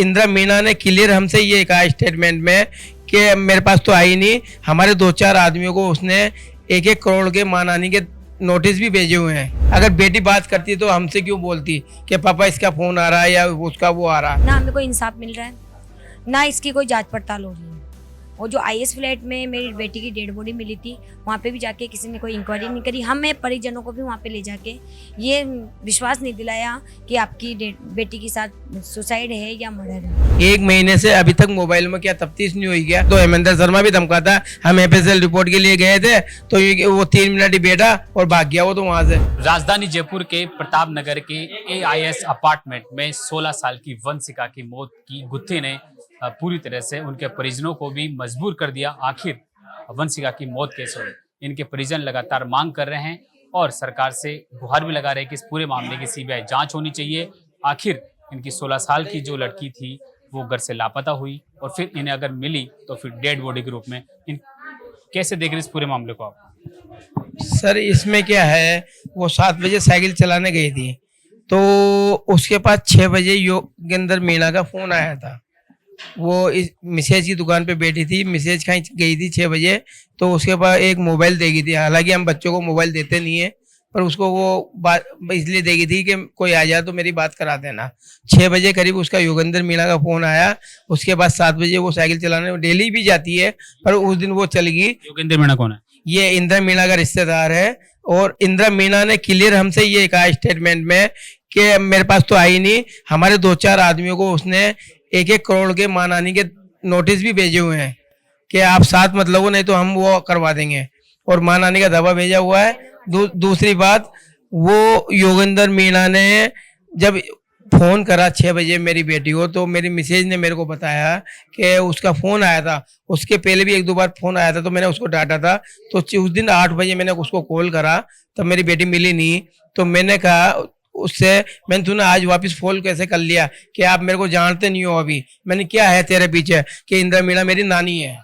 इंदिरा मीणा ने क्लियर हमसे ये कहा स्टेटमेंट में कि मेरे पास तो आई नहीं, हमारे 2-4 आदमियों को उसने 1-1 करोड़ के मानहानि के नोटिस भी भेजे हुए हैं। अगर बेटी बात करती तो हमसे क्यों बोलती कि पापा इसका फोन आ रहा है या उसका वो आ रहा है। ना हमें कोई इंसाफ मिल रहा है, ना इसकी कोई जांच पड़ताल हो रही है। और जो आईएस फ्लैट में मेरी बेटी की डेड बॉडी मिली थी, वहाँ पे भी जाके किसी ने कोई इंक्वायरी नहीं करी। हमें परिजनों को भी वहाँ पे ले जाके ये विश्वास नहीं दिलाया कि आपकी बेटी के साथ सुसाइड है या मर्डर है। 1 महीने से अभी तक मोबाइल में क्या तफ्तीश नहीं हुई क्या? तो हेमेंद्र शर्मा भी धमकाता, हम एफएसएल रिपोर्ट के लिए गए थे तो वो 3 मिनट ही बैठा और भाग गया वो तो वहाँ से। राजधानी जयपुर के प्रताप नगर के AIS अपार्टमेंट में 16 साल की वंशिका की मौत की गुत्थी ने पूरी तरह से उनके परिजनों को भी मजबूर कर दिया। आखिर वंशिका की मौत कैसे हुई, इनके परिजन लगातार मांग कर रहे हैं और सरकार से गुहार भी लगा रहे हैं कि इस पूरे मामले की CBI जांच होनी चाहिए। आखिर इनकी 16 साल की जो लड़की थी वो घर से लापता हुई और फिर इन्हें अगर मिली तो फिर डेड बॉडी के रूप में इन कैसे देख रहे इस पूरे मामले को आप? सर इसमें क्या है, वो 7 बजे साइकिल चलाने गई थी तो उसके पास 6 बजे योगेंद्र मीणा का फोन आया था। वो इस मिसेज की दुकान पे बैठी थी, मिसेज कहीं गई थी 6 बजे, तो उसके पास एक मोबाइल देगी थी। हालांकि हम बच्चों को मोबाइल देते नहीं है, पर उसको वो बात इसलिए देगी थी कि कोई आ जाए तो मेरी बात करा देना। 6 बजे करीब उसका योगेंद्र मीणा का फोन आया। उसके बाद 7 बजे वो साइकिल चलाने डेली भी जाती है, पर उस दिन वो चल गई। योगेंद्र मीणा कौन है? ये इंदिरा मीणा का रिश्तेदार है और इंदिरा मीणा ने क्लियर हमसे ये कहा स्टेटमेंट में कि मेरे पास तो आई नहीं, हमारे 2-4 आदमियों को उसने 1-1 करोड़ के मानहानि के नोटिस भी भेजे हुए हैं कि आप साथ मत लगो नहीं तो हम वो करवा देंगे, और मानहानि का दावा भेजा हुआ है। दूसरी बात, वो योगेंद्र मीणा ने जब फोन करा 6 बजे मेरी बेटी को, तो मेरी मिसेज ने मेरे को बताया कि उसका फोन आया था। उसके पहले भी 1-2 बार फोन आया था तो मैंने उसको डांटा था। तो उस दिन 8 बजे मैंने उसको कॉल करा, तब मेरी बेटी मिली नहीं। तो मैंने कहा उससे, मैंने तूने आज वापस फोन कैसे कर लिया कि आप मेरे को जानते नहीं हो अभी। मैंने क्या है तेरे पीछे कि इंदिरा मीणा मेरी नानी है।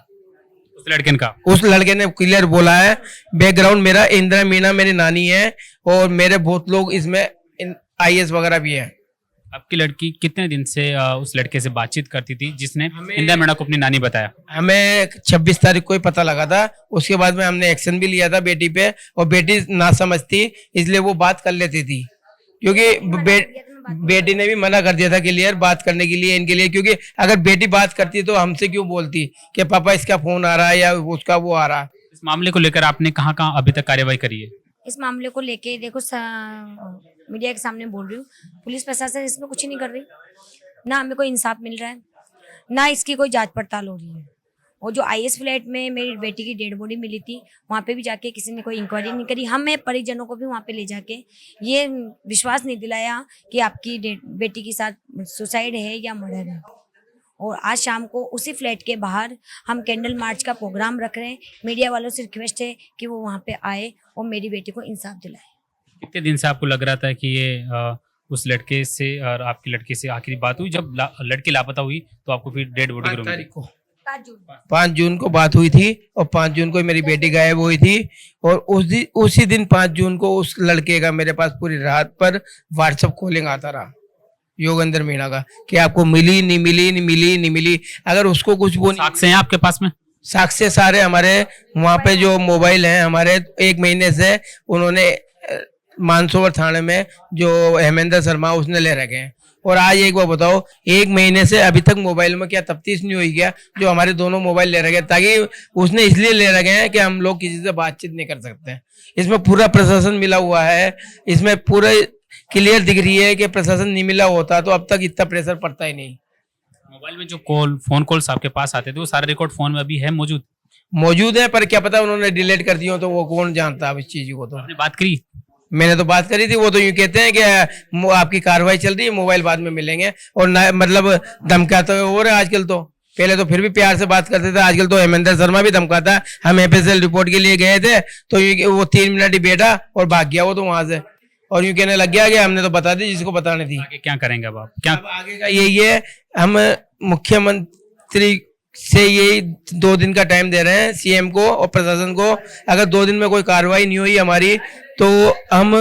उस लड़के ने क्लियर बोला है, बैकग्राउंड मेरा इंदिरा मीणा मेरी नानी है और मेरे बहुत लोग इसमें IAS वगैरह भी है। आपकी लड़की कितने दिन से उस लड़के से बातचीत करती थी जिसने इंदिरा मीणा को अपनी नानी बताया? हमें 26 तारीख को ही पता लगा था। उसके बाद में हमने एक्शन भी लिया था बेटी पे, और बेटी ना समझती इसलिए वो बात कर लेती थी, क्योंकि बेटी ने भी मना कर दिया था क्लियर बात करने के लिए इनके लिए। क्योंकि अगर बेटी बात करती तो हमसे क्यों बोलती कि पापा इसका फोन आ रहा है या उसका वो आ रहा है। इस मामले को लेकर आपने कहाँ अभी तक कार्यवाही करी है? इस मामले को लेके देखो, मीडिया के सामने बोल रही हूँ, पुलिस प्रशासन इसमें कुछ नहीं कर रही। ना हमें कोई इंसाफ मिल रहा है, ना इसकी कोई जांच पड़ताल हो रही है। और जो आईएस फ्लैट में मेरी बेटी की डेड बॉडी मिली थी, वहाँ पे भी जाके किसी ने कोई इंक्वायरी नहीं करी। हमें परिजनों को भी वहाँ पे ले जाके ये विश्वास नहीं दिलाया कि आपकी बेटी के साथ सुसाइड है या मर्डर है। और आज शाम को उसी फ्लैट के बाहर हम कैंडल मार्च का प्रोग्राम रख रहे हैं। मीडिया वालों से रिक्वेस्ट है कि वो वहाँ पे आए और मेरी बेटी को इंसाफ दिलाए। कितने दिन से आपको लग रहा था कि ये उस लड़के से और आपकी लड़की से आखिरी बात हुई? जब लड़की लापता हुई तो आपको फिर डेड बॉडी 5 जून को बात हुई थी और 5 जून को मेरी बेटी गायब हुई थी। और उसी दिन 5 जून को उस लड़के का मेरे पास पूरी रात पर व्हाट्सएप कॉलिंग आता रहा योगेंद्र मीणा का कि आपको मिली नहीं मिली, नहीं मिली नहीं मिली। अगर उसको कुछ वो साक्ष्य हैं आपके पास में? साक्ष्य सारे हमारे वहाँ पे जो मोबाइल हैं हमारे, 1 महीने से उन्होंने मानसरोवर थाने में जो हेमेंद्र शर्मा उसने ले रखे हैं। और आज एक बार बताओ, 1 महीने से अभी तक मोबाइल में क्या तफ्तीश नहीं हुई क्या? जो हमारे दोनों मोबाइल ले रखे, ताकि उसने इसलिए ले रखे हैं कि हम लोग किसी से बातचीत नहीं कर सकते हैं। इसमें पूरा प्रशासन मिला हुआ है, इसमें पूरा क्लियर दिख रही है कि प्रशासन नहीं मिला होता तो अब तक इतना प्रेशर पड़ता ही नहीं। मोबाइल में जो फोन कॉल्स आपके पास आते थे वो सारे रिकॉर्ड फोन में अभी है मौजूद है, पर क्या पता उन्होंने डिलीट कर दिया हो, तो वो कौन जानता अब इस चीज को। तो आपने बात करी? मैंने तो बात करी थी। वो तो यूं कहते हैं कि आपकी कार्रवाई चल रही है, मोबाइल बाद में मिलेंगे, और मतलब धमकाते हो रहे आजकल। तो पहले तो फिर भी प्यार से बात करते थे, आजकल तो हेमेंद्र शर्मा भी धमकाता है। हम एफएसएल रिपोर्ट के लिए गए थे तो वो 3 मिनट ही बैठा और भाग गया वो तो वहां से, और यूं कहने लग गया कि हमने तो बता दी जिसको बतानी थी। आगे क्या करेंगे अब आप? अब आगे का यही है, हम मुख्यमंत्री से यही 2 दिन का टाइम दे रहे हैं CM को और प्रशासन को। अगर 2 दिन में कोई कार्रवाई नहीं हुई हमारी तो हम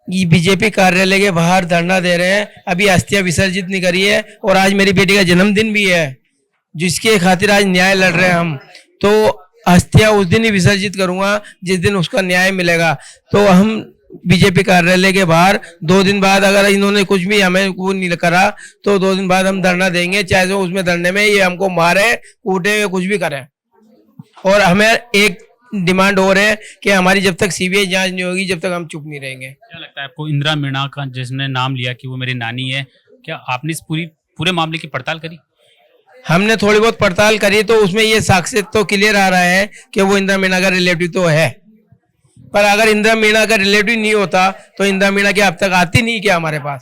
ये बीजेपी कार्यालय के बाहर धरना दे रहे हैं। अभी अस्थियां विसर्जित नहीं करी है और आज मेरी बेटी का जन्मदिन भी है, जिसके खातिर आज न्याय लड़ रहे हैं हम। तो अस्थियां उस दिन ही विसर्जित करूंगा जिस दिन उसका न्याय मिलेगा। तो हम बीजेपी कार्यालय के बाहर 2 दिन बाद अगर इन्होंने कुछ भी हमें वो नहीं करा तो 2 दिन बाद हम धरना देंगे, चाहे तो उसमें धरने में ये हमको मारे कूटे या कुछ भी करें। और हमें एक डिमांड और है कि हमारी जब तक सीबीआई जांच नहीं होगी जब तक हम चुप नहीं रहेंगे। क्या लगता है आपको, इंदिरा मीणा का जिसने नाम लिया कि वो मेरी नानी है, क्या आपने इस पूरे मामले की पड़ताल करी? हमने थोड़ी बहुत पड़ताल करी तो उसमें ये साक्ष्य तो क्लियर आ रहा है कि वो इंदिरा मीणा का रिलेटिव तो है। पर अगर इंदिरा मीणा का रिलेटिव नहीं होता तो इंदिरा मीणा क्या अब तक आती नहीं क्या हमारे पास?